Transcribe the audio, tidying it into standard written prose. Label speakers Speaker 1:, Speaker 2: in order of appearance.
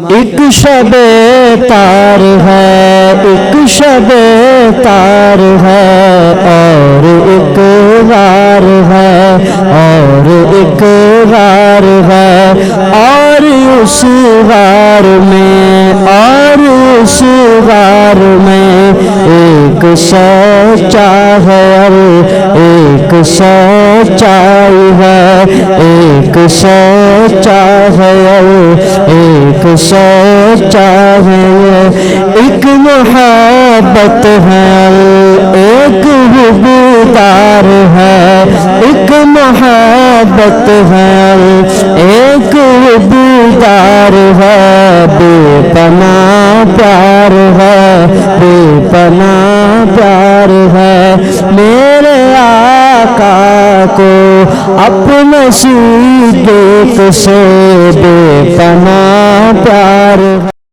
Speaker 1: ایک شب تار ہے، ایک شب تار ہے، اور ایک غار ہے، اور ایک غار ہے، اور اس غار میں، اور اس غار میں ایک سچا ہے، ایک سچائی ہے، ایک سچا ہے، ایک سچا ہے، ایک محبت ہے، ایک وفادار ہے، ایک محبت ہے، ایک وفادار ہے، بے پناہ پیار ہے، بے پناہ پیار ہے، میرے آقا کو اپنے صدیق سے بے پناہ پیار